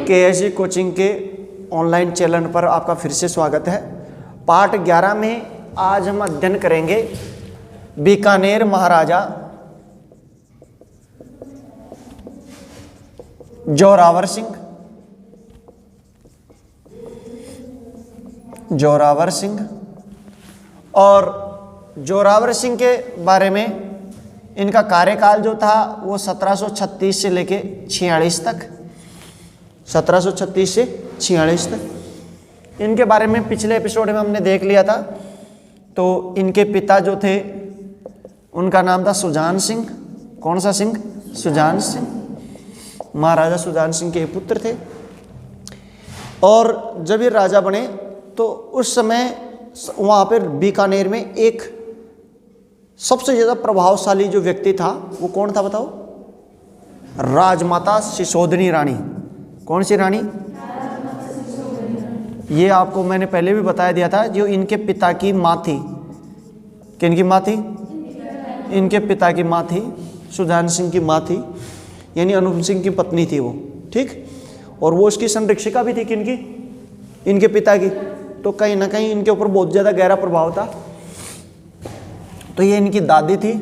केएसजी coaching के online channel पर आपका फिर से स्वागत है। पार्ट 11 में आज हम अध्ययन करेंगे बीकानेर महाराजा जोरावर सिंह और जोरावर सिंह के बारे में इनका कार्यकाल जो था वो 1736 से लेके 46 तक 1736 से 46 तक। इनके बारे में पिछले एपिसोड में हमने देख लिया था। तो इनके पिता जो थे उनका नाम था सुजान सिंह। कौन सा सिंह? सुजान सिंह। महाराजा सुजान सिंह के पुत्र थे। और जब ये राजा बने तो उस समय वहाँ पर बीकानेर में एक सबसे ज़्यादा प्रभावशाली जो व्यक्ति था वो कौन था बताओ? राजमाता सिसोदिनी रानी। कौन सी रानी? ये आपको मैंने पहले भी बताया दिया था। जो इनके पिता की माँ थी। किनकी माँ थी? इनके पिता की माँ थी, सुजान सिंह की माँ थी, यानी अनूप सिंह की पत्नी थी वो। ठीक। और वो उसकी संरक्षिका भी थी। किनकी? इनके पिता की। तो कहीं ना कहीं इनके ऊपर बहुत ज़्यादा गहरा प्रभाव था। तो ये इनकी दादी थी।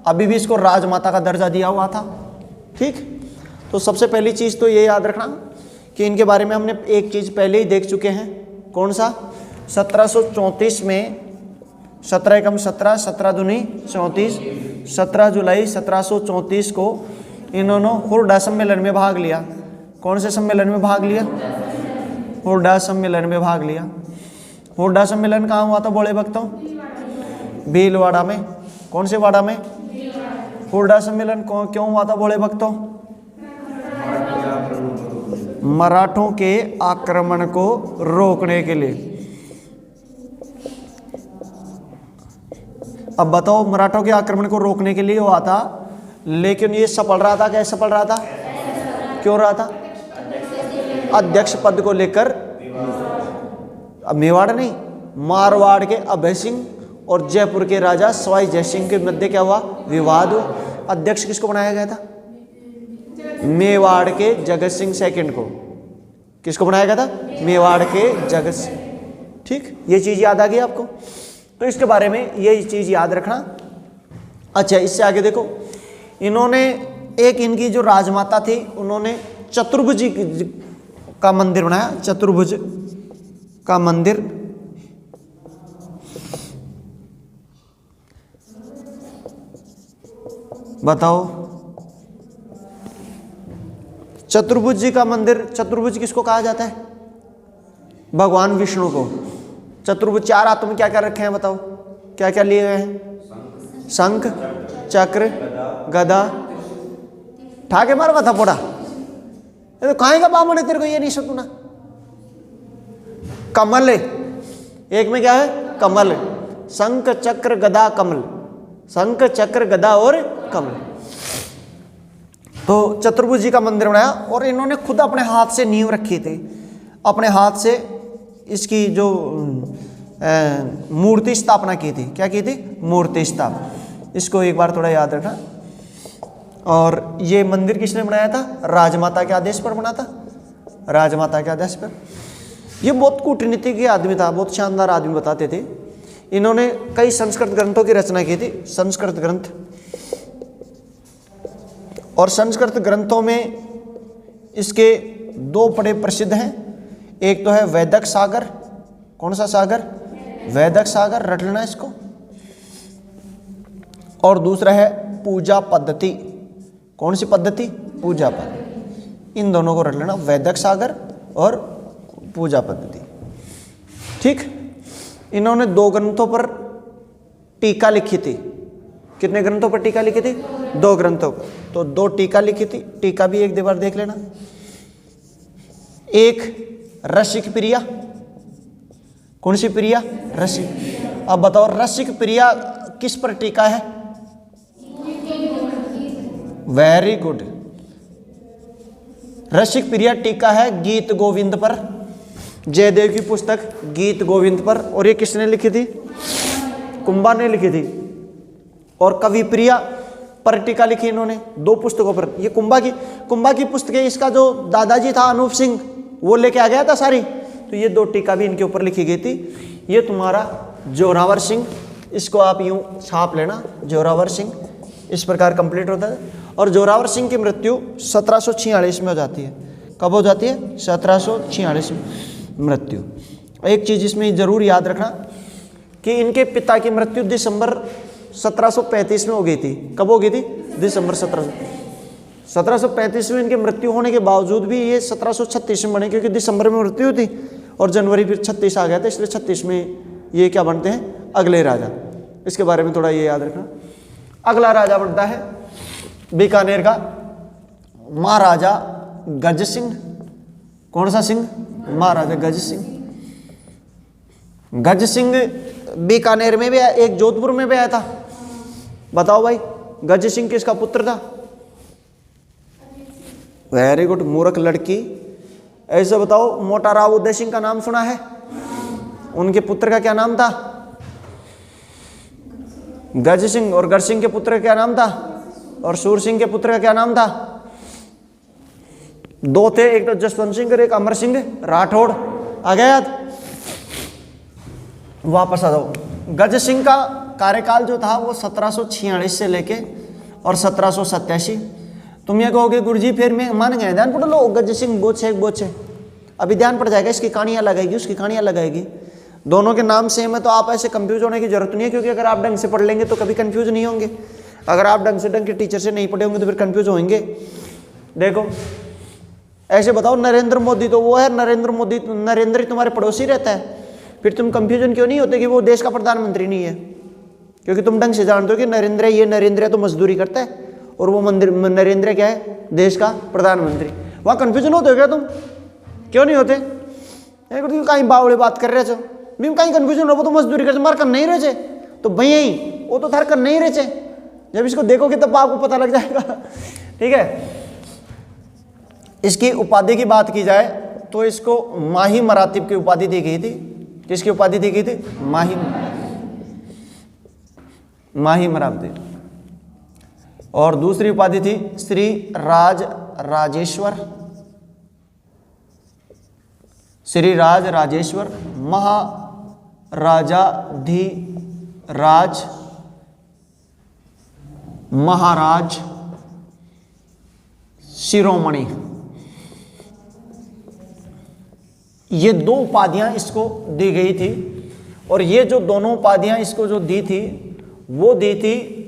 अभी भी इसको राजमाता का दर्जा दिया हुआ था। ठीक। तो सबसे पहली चीज़ तो ये याद रखना कि इनके बारे में हमने एक चीज़ पहले ही देख चुके हैं। कौन सा? 1734 में 17 एकम 17, 17 दूनी 34, 17 जुलाई 1734 को इन्होंने हुरडा सम्मेलन में भाग लिया। कौन से सम्मेलन में भाग लिया? हुरडा सम्मेलन में भाग लिया। हुरडा सम्मेलन कहाँ हुआ था बोले भक्तों? भीलवाड़ा में। कौन से वाड़ा में? हुरडा सम्मेलन क्यों हुआ था बोले भक्तों? मराठों के आक्रमण को रोकने के लिए। अब बताओ, मराठों के आक्रमण को रोकने के लिए हुआ था, लेकिन ये सफल रहा था? कैसे सफल रहा था? क्यों रहा था? अध्यक्ष पद को लेकर मेवाड़ नहीं, मारवाड़ के अभय सिंह और जयपुर के राजा सवाई जय सिंह के मध्य क्या हुआ? विवाद हुआ। अध्यक्ष किसको बनाया गया था? मेवाड़ के जगत सिंह सेकंड को। किसको बनाया गया था? मेवाड़ के जगत सिंह। ठीक। ये चीज याद आ गई आपको? तो इसके बारे में ये चीज याद रखना। अच्छा, इससे आगे देखो, इन्होंने एक इनकी जो राजमाता थी उन्होंने चतुर्भुज का मंदिर बनाया। चतुर्भुज का मंदिर। बताओ, चतुर्भुज जी का मंदिर। चतुर्भुज किसको कहा जाता है? भगवान विष्णु को। चतुर्भुज चार हाथों में क्या क्या रखे हैं बताओ? क्या क्या लिए हुए हैं? शंख, चक्र, गदा। ठाके मार था पोड़ा। ये तो कहाँ का बामण है तेरे को ये नहीं सुना? कमल है एक में। क्या है? कमल। शंख, चक्र, गदा, कमल। शंख, चक्र, गदा और कमल। तो चतुर्भुज जी का मंदिर बनाया और इन्होंने खुद अपने हाथ से नींव रखी थी। अपने हाथ से इसकी जो मूर्ति स्थापना की थी। क्या की थी? मूर्ति स्थापना। इसको एक बार थोड़ा याद रखना। और ये मंदिर किसने बनाया था? राजमाता के आदेश पर बना था। राजमाता के आदेश पर। ये बहुत कूटनीति के आदमी था, बहुत शानदार आदमी बताते थे। इन्होंने कई संस्कृत ग्रंथों की रचना की थी। संस्कृत ग्रंथ। और संस्कृत ग्रंथों में इसके दो बड़े प्रसिद्ध हैं। एक तो है वैदक सागर। कौन सा सागर? वैदक सागर। रट लेना इसको। और दूसरा है पूजा पद्धति। कौन सी पद्धति? पूजा पद्धति। इन दोनों को रट लेना, वैदक सागर और पूजा पद्धति। ठीक। इन्होंने दो ग्रंथों पर टीका लिखी थी। कितने ग्रंथों पर टीका लिखी थी? दो ग्रंथों पर। तो दो टीका लिखी थी। टीका भी एक बार देख लेना। एक रसिक प्रिया। कौन सी प्रिया? रसिक। अब बताओ, रसिक प्रिया किस पर टीका है? Very good. रसिक प्रिया टीका है गीत गोविंद पर। जयदेव की पुस्तक गीत गोविंद पर। और ये किसने लिखी थी? कुंभा ने लिखी थी। और कवि प्रिया पर टीका लिखी इन्होंने दो पुस्तकों पर। ये कुंभा की, कुंभा की पुस्तकें इसका जो दादाजी था अनूप सिंह वो लेके आ गया था सारी। तो ये 2 टीका भी इनके ऊपर लिखी गई थी। ये तुम्हारा जोरावर सिंह, इसको आप यूं छाप लेना, जोरावर सिंह, इस प्रकार कंप्लीट होता है। और जोरावर सिंह की मृत्यु 1746 में हो जाती है। कब हो जाती है? 1746 में मृत्यु। एक चीज़ इसमें ज़रूर याद रखना कि इनके पिता की मृत्यु दिसंबर 1735 में हो गई थी। कब हो गई थी? दिसंबर 1735 में इनकी मृत्यु होने के बावजूद भी ये 1736 में बने, क्योंकि दिसंबर में मृत्यु थी और जनवरी फिर 36 आ गया था, इसलिए 36 में ये क्या बनते हैं? अगले राजा। इसके बारे में थोड़ा ये याद रखना। अगला राजा बनता है बीकानेर का महाराजा गज सिंह। कौन सा सिंह? महाराजा गज सिंह। गज सिंह बीकानेर में भी आया, एक जोधपुर में भी आया था। बताओ भाई, गज सिंह किसका पुत्र था? वेरी गुड, मूर्ख लड़की। ऐसे बताओ, मोटा राव उदय सिंह का नाम सुना है? उनके पुत्र का क्या नाम था? गज सिंह। और गर सिंह के पुत्र का क्या नाम था? और सूर सिंह के पुत्र का क्या नाम था? 2 थे, एक तो जसवंत सिंह और एक अमर सिंह राठौड़। आ गया याद? वापस आ जाओ। गज सिंह का कार्यकाल जो था वो 1746 से लेके और 1787। तुम ये कहोगे गुरुजी फिर मैं मान गए, ध्यान पढ़ लो, गज सिंह बोचे अभी ध्यान पड़ जाएगा। इसकी कहानियां लगाएगी, उसकी कहानियां लगाएगी, दोनों के नाम सेम है, तो आप ऐसे कंफ्यूज होने की जरूरत नहीं है, क्योंकि अगर आप ढंग से पढ़ लेंगे तो कभी कंफ्यूज नहीं होंगे। अगर आप ढंग के टीचर से नहीं पढ़े होंगे तो फिर कंफ्यूज होंगे। देखो ऐसे बताओ, नरेंद्र मोदी तो वो है, नरेंद्र ही तुम्हारे पड़ोसी रहता है, फिर तुम कंफ्यूजन क्यों नहीं होते कि वो देश का प्रधानमंत्री नहीं है? क्योंकि तुम ढंग से जानते हो कि नरेंद्र तो मजदूरी करता है और वो नरेंद्र क्या है? देश का प्रधानमंत्री। वहाँ कंफ्यूजन होते हो क्या तुम? क्यों नहीं होते? कहीं बावड़े बात कर रहे थे, कहीं कंफ्यूजन हो, तो मजदूरी करते, मार कर नहीं रहे, तो भैया ही वो तो थर कर नहीं रहे। जब इसको देखोगे तब आपको पता लग जाएगा। ठीक है। इसकी उपाधि की बात की जाए तो इसको माही मरातिब की उपाधि दी गई थी। किसकी उपाधि दी गई थी? माही मरातिब। और दूसरी उपाधि थी श्री राजेश्वर, श्री राजेश्वर महाराजाधिराज महाराज शिरोमणि। ये 2 उपाधियां इसको दी गई थी। और ये जो दोनों उपाधियां इसको जो दी थी वो दी थी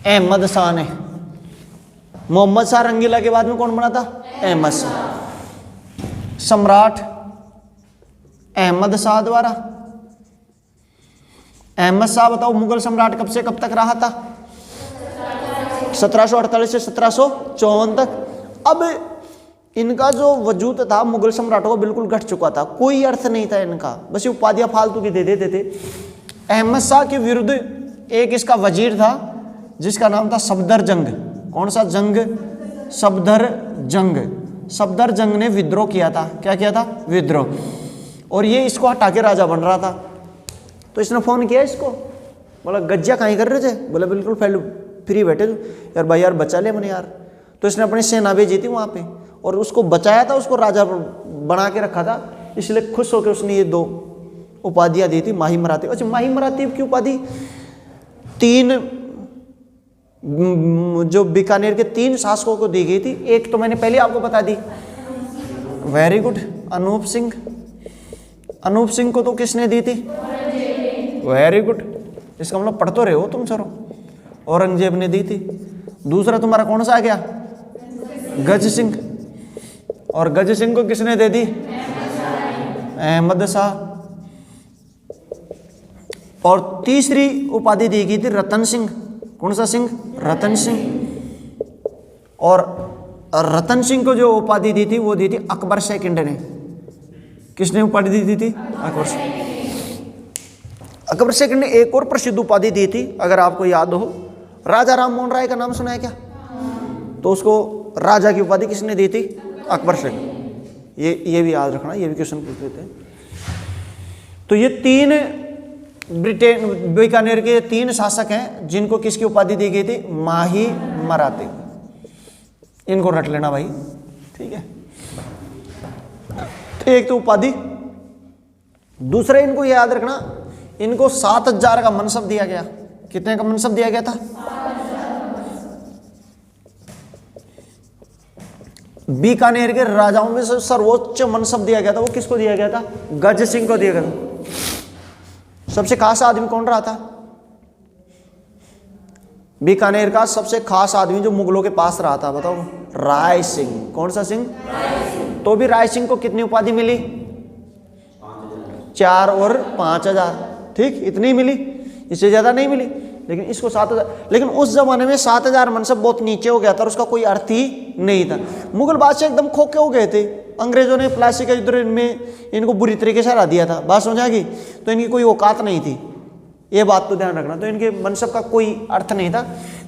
अहमद शाह ने। मोहम्मद शाह रंगीला के बाद में कौन बना था? अहमद शाह। सम्राट अहमद शाह द्वारा। अहमद शाह बताओ मुगल सम्राट कब से कब तक रहा था? 1748 से 1754 तक। अब इनका जो वजूद था मुगल सम्राटों का बिल्कुल घट चुका था, कोई अर्थ नहीं था इनका, बस ये उपाधियां फालतू की दे देते थे। अहमद शाह के विरुद्ध एक इसका वजीर था जिसका नाम था सफदर जंग। कौन सा जंग? सफदर जंग। सफदर जंग ने विद्रोह किया था। क्या किया था? विद्रोह। और ये इसको हटा के राजा बन रहा था। तो इसने फोन किया इसको, बोला गज्जा कहीं कर रहे थे? बोला बिल्कुल फ्री बैठे थे। यार भाई यार बचा ले मैंने यार। तो इसने अपनी सेना भेजी थी वहाँ पे और उसको बचाया था, उसको राजा बना के रखा था। इसलिए खुश होकर उसने ये 2 उपाधियां दी थी, माही मरातिब। अच्छा, माही मरातिब की उपाधि 3 जो बीकानेर के 3 शासकों को दी गई थी। एक तो मैंने पहले आपको बता दी, वेरी गुड, अनूप सिंह। अनूप सिंह को तो किसने दी थी? वेरी गुड, इसका मतलब पढ़ तो रहे हो तुम सरो। औरंगजेब ने दी थी। दूसरा तुम्हारा कौन सा आ गया? गज सिंह। और गज सिंह को किसने दे दी? अहमद शाह। और तीसरी उपाधि दी गई थी रतन सिंह। कौन सा सिंह? रतन सिंह। और रतन सिंह को जो उपाधि दी थी वो दी थी अकबर सेकंड ने। किसने उपाधि दी थी? अकबर सेकंड। अकबर सेकंड ने एक और प्रसिद्ध उपाधि दी थी, अगर आपको याद हो, राजा राम मोहन राय का नाम सुना है क्या? तो उसको राजा की उपाधि किसने दी थी? अकबर सेकंड। ये भी याद रखना, ये भी क्वेश्चन पूछ लेते हैं। तो ये 3 बीकानेर के 3 शासक हैं जिनको किसकी उपाधि दी गई थी? माही मरातिब। इनको रट लेना भाई, ठीक है। तो एक तो उपाधि, दूसरा इनको याद रखना, इनको 7,000 का मनसब दिया गया। कितने का मनसब दिया गया था? बीकानेर के राजाओं में से सर्वोच्च मनसब दिया गया था, वो किसको दिया गया था? गज सिंह को दिया गया था। सबसे खास आदमी कौन रहा था? बीकानेर का सबसे खास आदमी जो मुगलों के पास रहा था, बताओ? राय सिंह। कौन सा सिंह? तो भी राय सिंह को कितनी उपाधि मिली? 4 और 5,000, ठीक, इतनी मिली, इससे ज्यादा नहीं मिली। लेकिन इसको 7,000, लेकिन उस जमाने में 7,000 मनसब बहुत नीचे हो गया था और उसका कोई अर्थ ही नहीं था। मुगल बादशाह एकदम खोखे हो गए थे, अंग्रेजों ने प्लासी के युद्ध में इनको बुरी तरीके से हरा दिया था, बात समझ आ गई? तो इनकी कोई औकात नहीं थी, ये बात तो ध्यान रखना। तो इनके मनसब का कोई अर्थ नहीं था,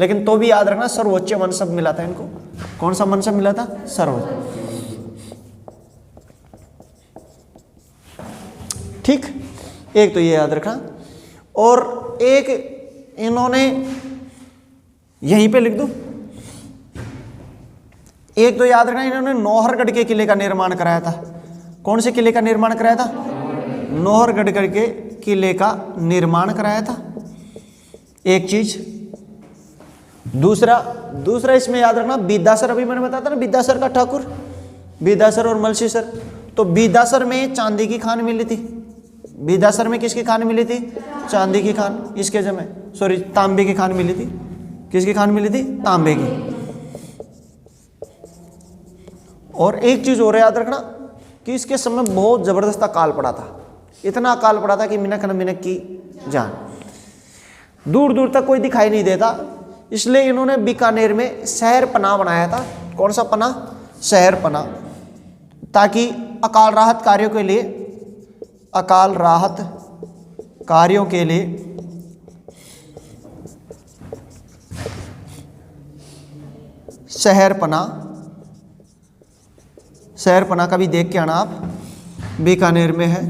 लेकिन तो भी याद रखना सर्वोच्च मनसब मिला था इनको। कौन सा मनसब मिला था? सर्वोच्च, ठीक। एक तो ये याद रखना, और एक इन्होंने यहीं पे लिख दो, एक तो याद रखना इन्होंने नौहरगढ़ के किले का निर्माण कराया था। कौन से किले का निर्माण कराया था? नौहरगढ़ के किले का निर्माण कराया था, एक चीज। दूसरा इसमें याद रखना बिदासर, अभी मैंने बताया था ना बिदासर का ठाकुर, बिदासर और मलसीसर। तो बिदासर में चांदी की खान मिली थी। बिदासर में किसकी खान मिली थी? चांदी की खान, इसके जमे सॉरी तांबे की खान मिली थी। किसकी खान मिली थी? तांबे की। और एक चीज और याद रखना कि इसके समय बहुत जबरदस्त अकाल पड़ा था, इतना अकाल पड़ा था कि मिनक न मिनक की जान, दूर दूर तक कोई दिखाई नहीं देता। इसलिए इन्होंने बीकानेर में शहर पनाह बनाया था। कौन सा पनाह? शहर पनाह, ताकि अकाल राहत कार्यों के लिए शहर पनाह का भी देख के आना आप, बीकानेर में है।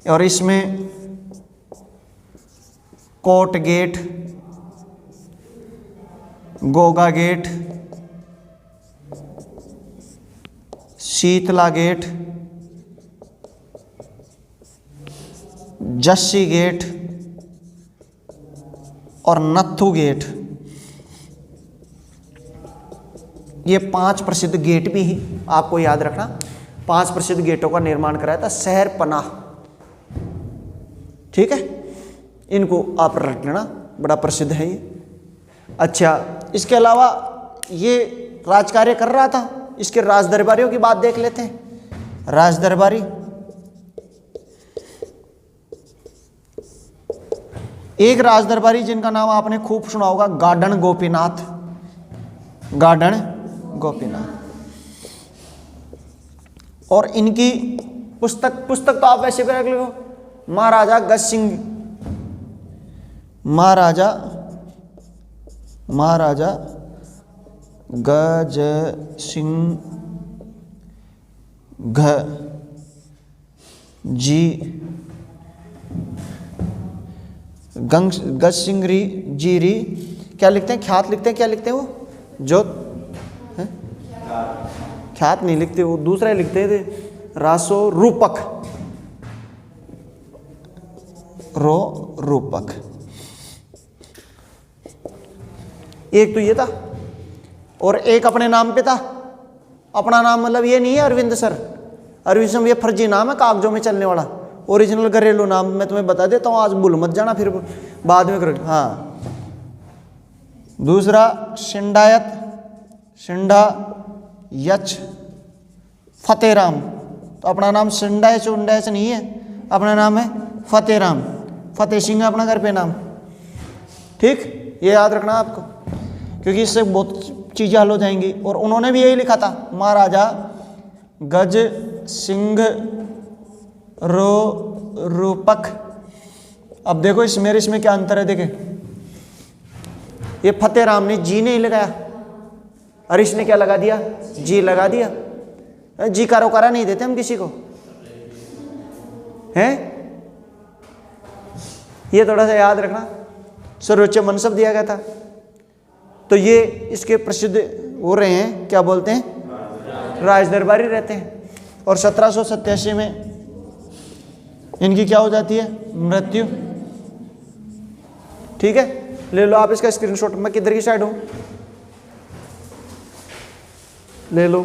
और इसमें Kote gate, Goga gate, Sheetla gate, Jassi gate और नत्थू गेट, ये 5 प्रसिद्ध गेट भी ही आपको याद रखना। 5 प्रसिद्ध गेटों का निर्माण कराया था शहर पनाह, ठीक है। इनको आप रट लेना, बड़ा प्रसिद्ध है ये। अच्छा, इसके अलावा ये राजकार्य कर रहा था, इसके राजदरबारियों की बात देख लेते हैं। राजदरबारी, एक राजदरबारी जिनका नाम आपने खूब सुना होगा, गार्डन गोपीनाथ। गार्डन गोपीनाथ। और इनकी पुस्तक तो आप वैसे भी रख लो, महाराजा गज सिंह, महाराजा गज सिंह गज सिंह जीरी, क्या लिखते हैं? ख्यात लिखते हैं, क्या लिखते हैं वो? जोत है? ख्यात नहीं लिखते, वो दूसरा ही लिखते थे, रासो रूपक, रूपक। एक तो ये था, और एक अपने नाम पे था। अपना नाम मतलब ये नहीं है अरविंद सर, अरविंद सर ये फर्जी नाम है कागजों में चलने वाला। ओरिजिनल घरेलू नाम मैं तुम्हें बता देता हूँ, आज भूल मत जाना, फिर बाद में करो। हाँ, दूसरा शिंडा यच फतेहराम। तो अपना नाम शिंडायच उंडायच नहीं है, अपना नाम है फतेहराम। फतेह सिंह अपना घर पे नाम, ठीक। ये याद रखना आपको, क्योंकि इससे बहुत चीज़ें हल हो जाएंगी। और उन्होंने भी यही लिखा था, महाराजा गज सिंह रूपक। अब देखो इसमें क्या अंतर है, देखें। ये फतेहराम ने जी नहीं लगाया, और इसने क्या लगा दिया? जी लगा दिया। जी का रोकारा नहीं देते हम किसी को, हैं? ये थोड़ा सा याद रखना। सर्वोच्च मनसब दिया गया था। तो ये इसके प्रसिद्ध हो रहे हैं, क्या बोलते हैं, राज दरबारी रहते हैं। और 1787 में इनकी क्या हो जाती है, मृत्यु। ठीक है, ले लो आप इसका स्क्रीनशॉट। मैं किधर की साइड हूं, ले लो।